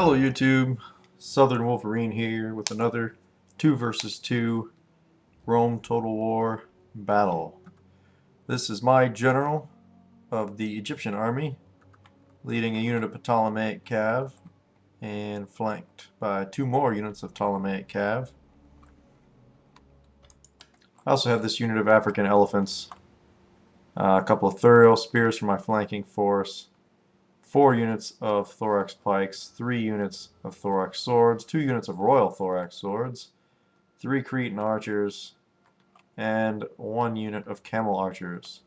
Hello YouTube, Southern Wolverine here with another 2 versus 2 Rome Total War battle. This is my general of the Egyptian army, leading a unit of Ptolemaic Cav and flanked by 2 more units of Ptolemaic Cav. I also have this unit of African elephants, a couple of Thurial spears for my flanking force, 4 units of thorax pikes, 3 units of thorax swords, 2 units of royal thorax swords, 3 Cretan archers, and 1 unit of camel archers.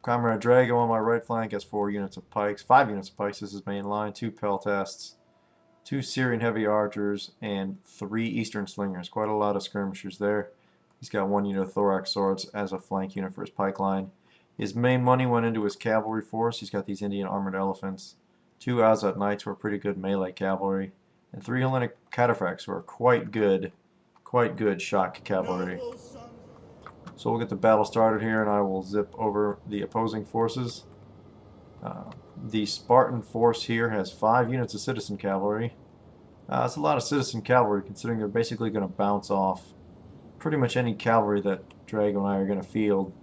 Comrade Drago on my right flank has 4 units of pikes, 5 units of pikes, this is main line, 2 peltasts, 2 Syrian heavy archers, and 3 eastern slingers. Quite a lot of skirmishers there. He's got 1 unit of thorax swords as a flank unit for his pike line. His main money went into his cavalry force. He's got these Indian armored elephants, 2 Azat knights who are pretty good melee cavalry, and 3 Hellenic cataphracts who are quite good shock cavalry. So we'll get the battle started here, and I will zip over the opposing forces. The Spartan force here has 5 units of citizen cavalry. That's a lot of citizen cavalry, considering they're basically going to bounce off pretty much any cavalry that Drago and I are going to field.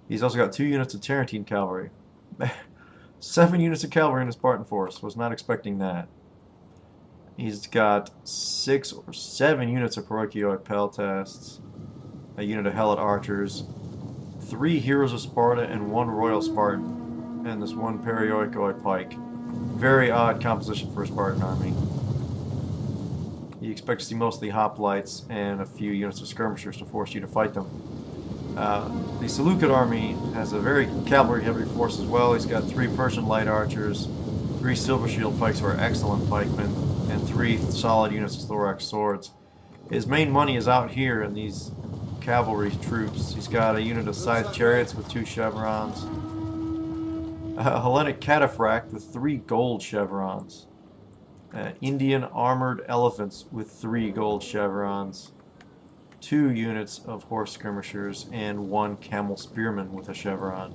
He's also got 2 units of Tarentine cavalry. 7 units of cavalry in the Spartan force. Was not expecting that. He's got 6 or 7 units of Parochioi peltasts, a unit of Helot archers, 3 heroes of Sparta, and 1 royal Spartan, and this 1 Perioikoi pike. Very odd composition for a Spartan army. You expect to see mostly hoplites and a few units of skirmishers to force you to fight them. The Seleucid army has a very cavalry-heavy force as well. He's got 3 Persian light archers, 3 silver shield pikes who are excellent pikemen, and 3 solid units of thorax swords. His main money is out here in these cavalry troops. He's got a unit of scythe chariots with 2 chevrons, a Hellenic cataphract with 3 gold chevrons, Indian armored elephants with 3 gold chevrons, 2 units of horse skirmishers, and 1 camel spearman with a chevron.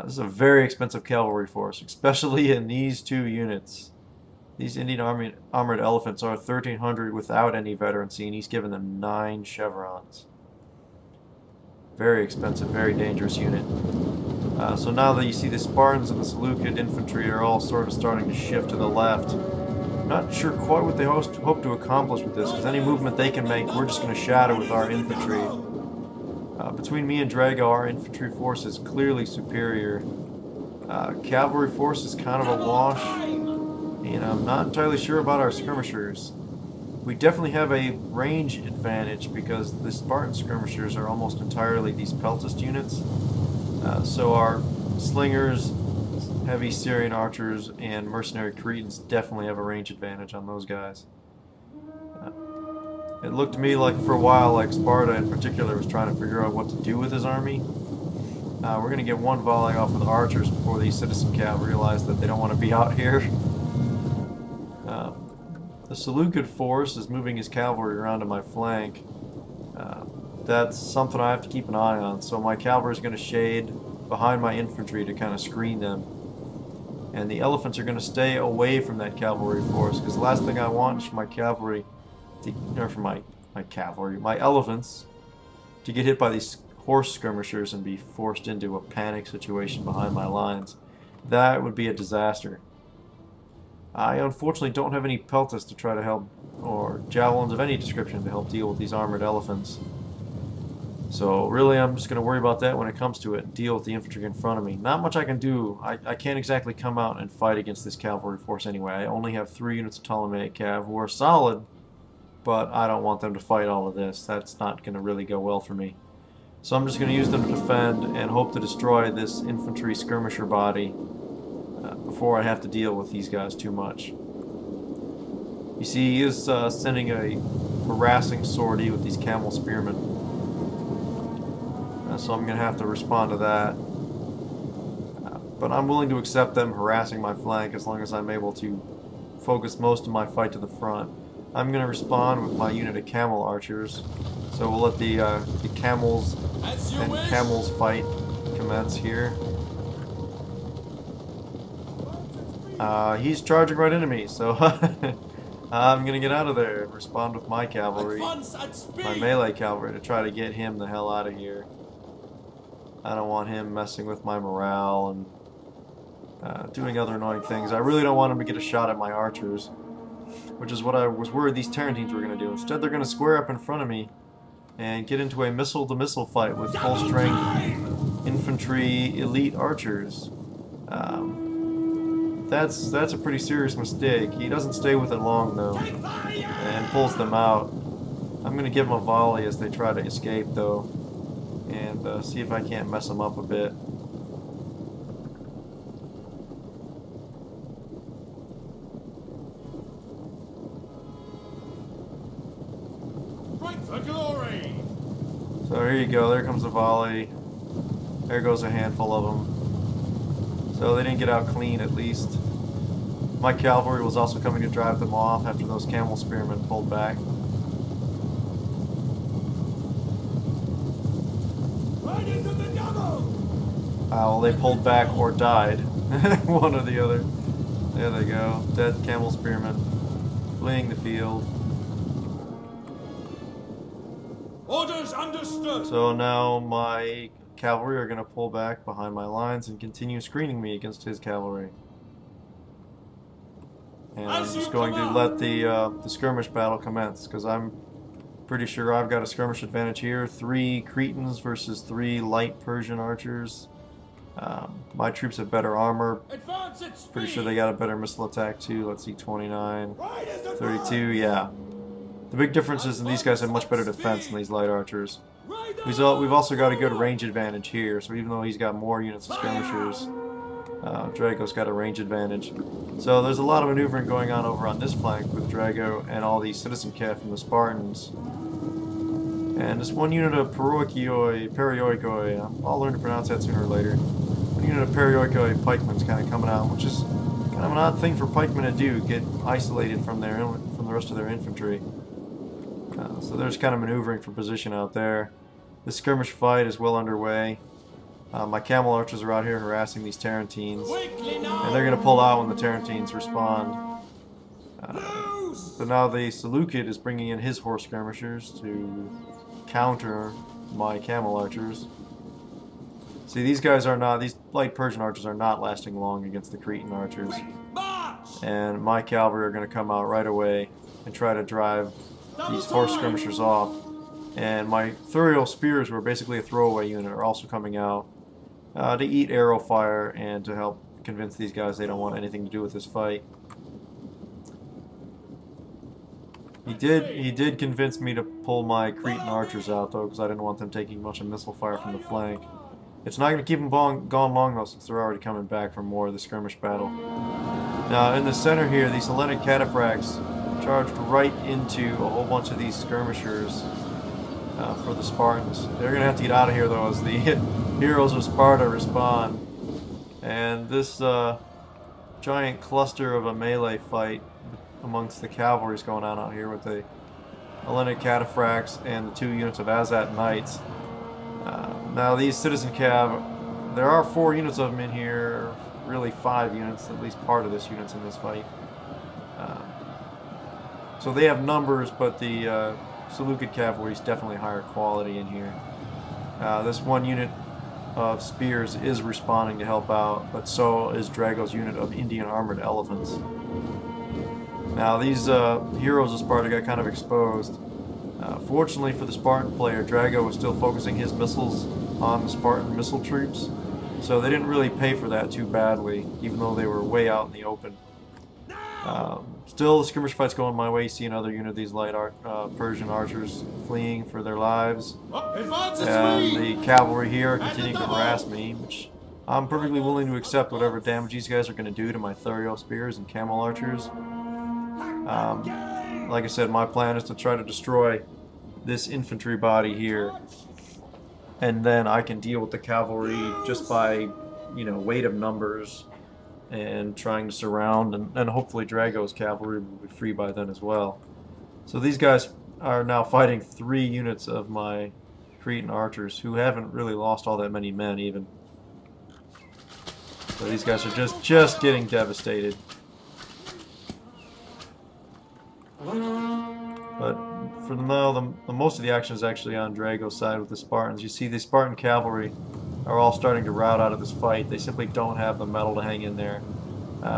This is a very expensive cavalry force, especially in these 2 units. These Indian armored elephants are 1,300 without any veterancy, and he's given them 9 chevrons. Very expensive, very dangerous unit. So now that you see the Spartans and the Seleucid infantry are all sort of starting to shift to the left, not sure quite what they hope to accomplish with this, because any movement they can make, we're just going to shadow with our infantry. Between me and Drago, our infantry force is clearly superior. Cavalry force is kind of a wash, and I'm not entirely sure about our skirmishers. We definitely have a range advantage because the Spartan skirmishers are almost entirely these peltast units. So our slingers, heavy Syrian archers, and mercenary Cretans definitely have a range advantage on those guys. It looked to me like for a while like Sparta in particular was trying to figure out what to do with his army. We're going to get 1 volley off with archers before these citizen cav realize that they don't want to be out here. The Seleucid force is moving his cavalry around to my flank. That's something I have to keep an eye on, so my cavalry is going to shade behind my infantry to kind of screen them. And the elephants are going to stay away from that cavalry force, because the last thing I want is for my cavalry, my elephants, to get hit by these horse skirmishers and be forced into a panic situation behind my lines. That would be a disaster. I unfortunately don't have any peltasts to try to help, or javelins of any description to help deal with these armored elephants. So really I'm just going to worry about that when it comes to it and deal with the infantry in front of me. Not much I can do. I can't exactly come out and fight against this cavalry force anyway. I only have 3 units of Ptolemaic Cav who are solid, but I don't want them to fight all of this. That's not going to really go well for me. So I'm just going to use them to defend and hope to destroy this infantry skirmisher body before I have to deal with these guys too much. You see, he is sending a harassing sortie with these camel spearmen. So I'm going to have to respond to that. But I'm willing to accept them harassing my flank as long as I'm able to focus most of my fight to the front. I'm going to respond with my unit of camel archers. So we'll let the camels and camels fight commence here. He's charging right into me, so I'm gonna get out of there and respond with my cavalry, my melee cavalry, to try to get him the hell out of here. I don't want him messing with my morale and doing other annoying things. I really don't want him to get a shot at my archers, which is what I was worried these Tarentines were going to do. Instead, they're going to square up in front of me and get into a missile-to-missile fight with full-strength infantry elite archers. That's a pretty serious mistake. He doesn't stay with it long, though, and pulls them out. I'm going to give him a volley as they try to escape, though, and see if I can't mess them up a bit. For glory. So here you go, there comes a volley. There goes a handful of them. So they didn't get out clean, at least. My cavalry was also coming to drive them off after those camel spearmen pulled back. Riders of the double. Well, they pulled back or died. One or the other. There they go. Dead camel spearmen fleeing the field. Orders understood. So now my cavalry are going to pull back behind my lines and continue screening me against his cavalry. And I'm just going to let the skirmish battle commence, because I'm pretty sure I've got a skirmish advantage here. 3 Cretans versus 3 light Persian archers. My troops have better armor. Pretty sure they got a better missile attack too. Let's see, 29, 32, yeah. The big difference is that these guys have much better defense than these light archers. We've also got a good range advantage here, so even though he's got more units of skirmishers, Drago's got a range advantage. So there's a lot of maneuvering going on over on this flank with Drago and all these citizen cav from the Spartans. And this one unit of Perioikoi, I'll learn to pronounce that sooner or later. One unit of Perioikoi pikemen's kind of coming out, which is kind of an odd thing for pikemen to do, get isolated from the rest of their infantry. So there's kind of maneuvering for position out there. The skirmish fight is well underway. My camel archers are out here harassing these Tarentines, and they're going to pull out when the Tarentines respond. So now the Seleucid is bringing in his horse skirmishers to counter my camel archers. See, these light Persian archers are not lasting long against the Cretan archers. And my cavalry are going to come out right away and try to drive these horse skirmishers off. And my Thurial spears, were basically a throwaway unit, are also coming out to eat arrow fire and to help convince these guys they don't want anything to do with this fight. He did convince me to pull my Cretan archers out, though, because I didn't want them taking much of missile fire from the flank. It's not going to keep them gone long, though, since they're already coming back for more of the skirmish battle. Now, in the center here, these Hellenic cataphracts charged right into a whole bunch of these skirmishers for the Spartans. They're going to have to get out of here, though, as the heroes of Sparta respond. And this giant cluster of a melee fight amongst the cavalry is going on out here with the Hellenic cataphracts and the 2 units of Azat Knights. Now these citizen cav, there are 4 units of them in here, really 5 units, at least part of this unit's in this fight. So they have numbers, but the Seleucid cavalry is definitely higher quality in here. This one unit of spears is responding to help out, but so is Drago's unit of Indian armored elephants. Now these heroes of Sparta got kind of exposed. Fortunately for the Spartan player, Drago was still focusing his missiles on the Spartan missile troops, so they didn't really pay for that too badly, even though they were way out in the open. Still, the skirmish fight's going my way. You see another unit of these light Persian archers fleeing for their lives. And the cavalry here are continuing to harass me, which I'm perfectly willing to accept whatever damage these guys are going to do to my Thurial spears and camel archers. Like I said, my plan is to try to destroy this infantry body here, and then I can deal with the cavalry just by, weight of numbers and trying to surround, and hopefully Drago's cavalry will be free by then as well. So these guys are now fighting 3 units of my Cretan archers, who haven't really lost all that many men even. So these guys are just getting devastated. But for now, the most of the action is actually on Drago's side with the Spartans. You see the Spartan cavalry are all starting to rout out of this fight. They simply don't have the metal to hang in there.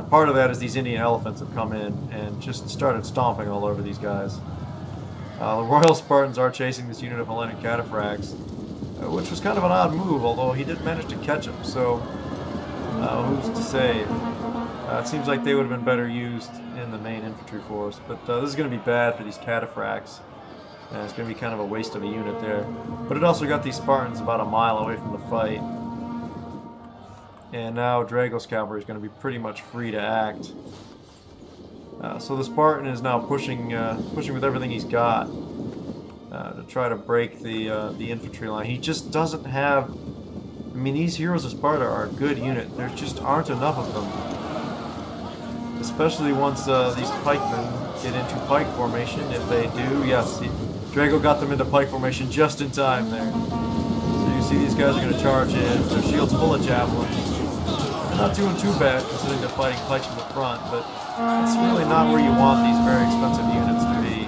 Part of that is these Indian elephants have come in and just started stomping all over these guys. The Royal Spartans are chasing this unit of Hellenic cataphracts, which was kind of an odd move, although he did manage to catch him, so who's to say? It seems like they would have been better used in the main infantry force, but this is going to be bad for these cataphracts. It's going to be kind of a waste of a unit there. But it also got these Spartans about a mile away from the fight. And now Drago's cavalry is going to be pretty much free to act. So the Spartan is now pushing with everything he's got to try to break the infantry line. He just doesn't have... I mean, these heroes of Sparta are a good unit. There just aren't enough of them. Especially once these pikemen get into pike formation. If they do, yes, Drago got them into pike formation just in time there. So you see these guys are going to charge in. Their shields full of javelins. They're not doing too bad considering they're fighting pikes from the front, but it's really not where you want these very expensive units to be.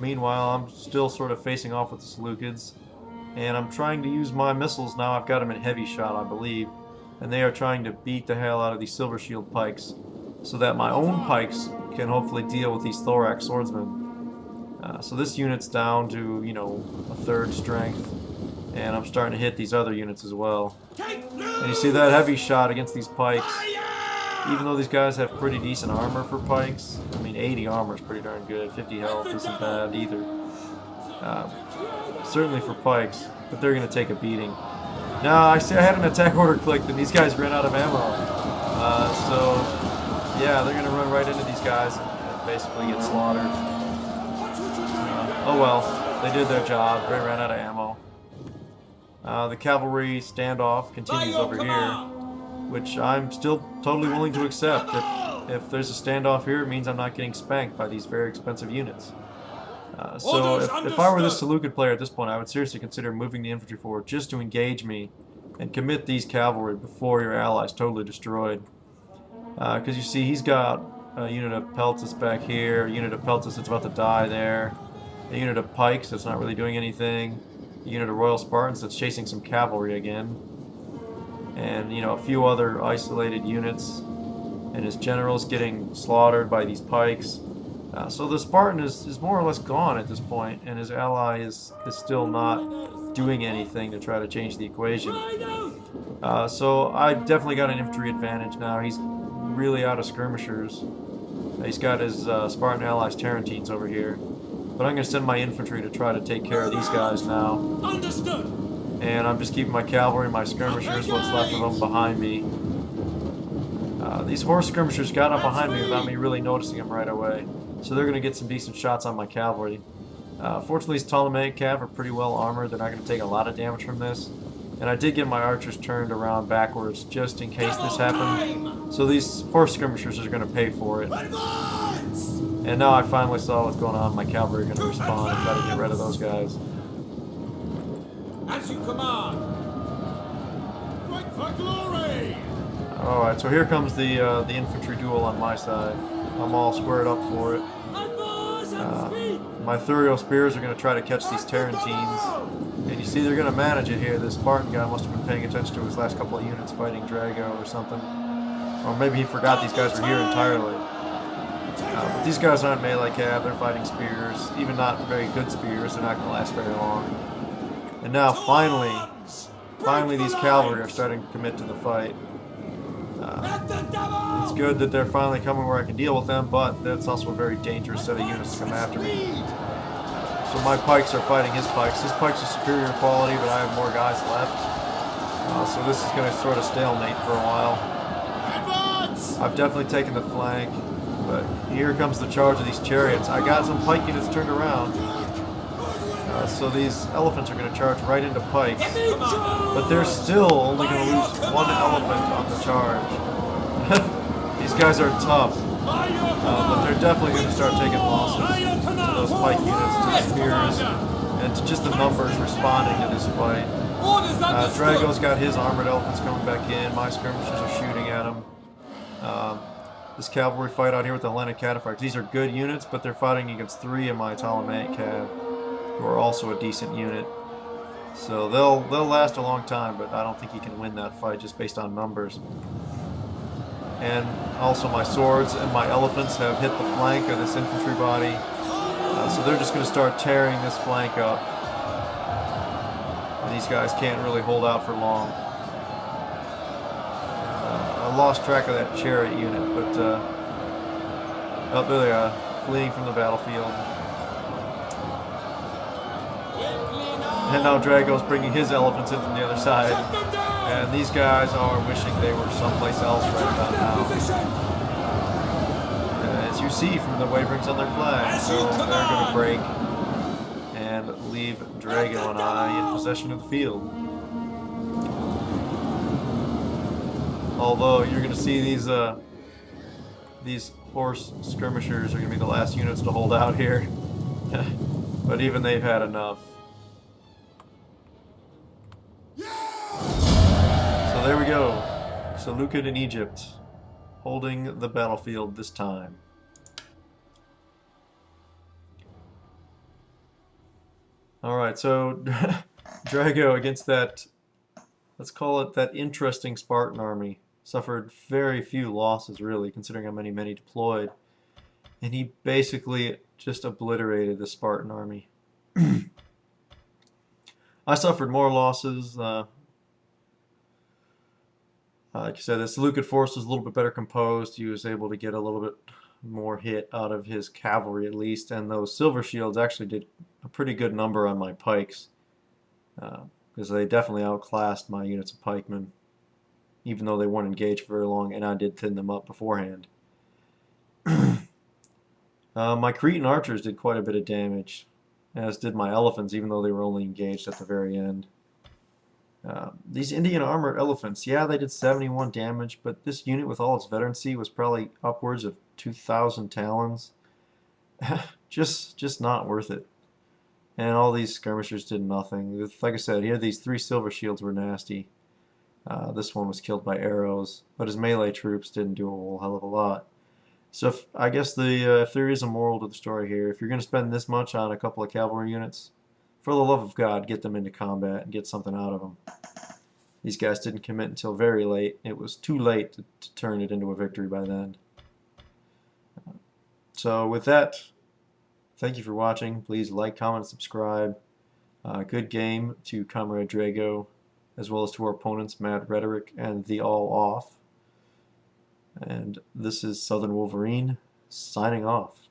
Meanwhile, I'm still sort of facing off with the Seleucids, and I'm trying to use my missiles now. I've got them in heavy shot, I believe, and they are trying to beat the hell out of these silver shield pikes so that my own pikes can hopefully deal with these thorax swordsmen. So this unit's down to, you know, a third strength, and I'm starting to hit these other units as well. And you see that heavy shot against these pikes. Even though these guys have pretty decent armor for pikes, I mean 80 armor is pretty darn good, 50 health isn't bad either. Certainly for pikes, but they're going to take a beating. Now, I see I had an attack order clicked and these guys ran out of ammo. So, yeah, they're going to run right into these guys and basically get slaughtered. Oh well, they did their job, they ran out of ammo. The cavalry standoff continues over here, which I'm still totally willing to accept. If there's a standoff here, it means I'm not getting spanked by these very expensive units. So if I were this Seleucid player at this point, I would seriously consider moving the infantry forward just to engage me and commit these cavalry before your ally's totally destroyed. Because you see, he's got a unit of Peltis back here, a unit of Peltis that's about to die there, a unit of pikes that's not really doing anything, a unit of Royal Spartans that's chasing some cavalry again, and, you know, a few other isolated units, and his general's getting slaughtered by these pikes. So the Spartan is more or less gone at this point, and his ally is still not doing anything to try to change the equation. So I've definitely got an infantry advantage now. He's really out of skirmishers. He's got his Spartan allies Tarentines over here. But I'm going to send my infantry to try to take care of these guys now. Understood. And I'm just keeping my cavalry and my skirmishers, what's left of them, behind me. These horse skirmishers got up behind me without me really noticing them right away. So they're going to get some decent shots on my cavalry. Fortunately, these Ptolemaic cav are pretty well armored. They're not going to take a lot of damage from this. And I did get my archers turned around backwards just in case this happened. So these horse skirmishers are going to pay for it. And now I finally saw what's going on. My cavalry are going to respond and try to get rid of those guys. As you command. Fight for glory. Alright, so here comes the infantry duel on my side. I'm all squared up for it. My Thurio spears are going to try to catch these Tarentines. And you see they're going to manage it here. This Spartan guy must have been paying attention to his last couple of units fighting Drago or something. Or maybe he forgot these guys were here entirely. But these guys aren't melee cav, they're fighting spears. Even not very good spears, they're not going to last very long. And now finally these cavalry are starting to commit to the fight. It's good that they're finally coming where I can deal with them, but that's also a very dangerous set of units to come after me. So my pikes are fighting his pikes. His pikes are superior quality, but I have more guys left. So this is going to sort of stalemate for a while. I've definitely taken the flank, but here comes the charge of these chariots. I got some pike units turned around. So these elephants are going to charge right into pikes, but they're still only going to lose one elephant on the charge. These guys are tough, but they're definitely going to start taking losses to those pike units, to the spears, and And it's just the numbers responding to this fight. Orders understood. Drago's got his armored elephants coming back in. My skirmishers are shooting at him. This cavalry fight out here with the Hellenic cataphracts. These are good units, but they're fighting against 3 of my Ptolemaic cav, who are also a decent unit. So they'll last a long time, but I don't think he can win that fight just based on numbers. And also my swords and my elephants have hit the flank of this infantry body. So they're just going to start tearing this flank up. And these guys can't really hold out for long. I lost track of that chariot unit, but oh, there they are, fleeing from the battlefield. And now Drago's bringing his elephants in from the other side. And these guys are wishing they were someplace else right about now. As you see from the waverings on their flag, so they're going to break and leave Drago and I in possession of the field. Although you're going to see these horse skirmishers are going to be the last units to hold out here. But even they've had enough. So there we go. Seleucid in Egypt, holding the battlefield this time. Alright, so Drago against that, let's call it that interesting Spartan army, suffered very few losses really, considering how many men he deployed. And he basically just obliterated the Spartan army. I suffered more losses. Like I said, the Seleucid force was a little bit better composed. He was able to get a little bit more hit out of his cavalry at least, and those silver shields actually did a pretty good number on my pikes, because they definitely outclassed my units of pikemen, even though they weren't engaged very long, and I did thin them up beforehand. My Cretan archers did quite a bit of damage, as did my elephants, even though they were only engaged at the very end. These Indian armored elephants, yeah, they did 71 damage, but this unit with all its veterancy was probably upwards of 2,000 talons. just not worth it. And all these skirmishers did nothing. Like I said, here these 3 silver shields were nasty. This one was killed by arrows, but his melee troops didn't do a whole hell of a lot. So I guess if there is a moral to the story here, if you're going to spend this much on a couple of cavalry units, for the love of God, get them into combat and get something out of them. These guys didn't commit until very late. It was too late to turn it into a victory by then. So with that, thank you for watching. Please like, comment, subscribe. Good game to Comrade Drago, as well as to our opponents, Mad Rhetoric and The All Off. And this is Southern Wolverine, signing off.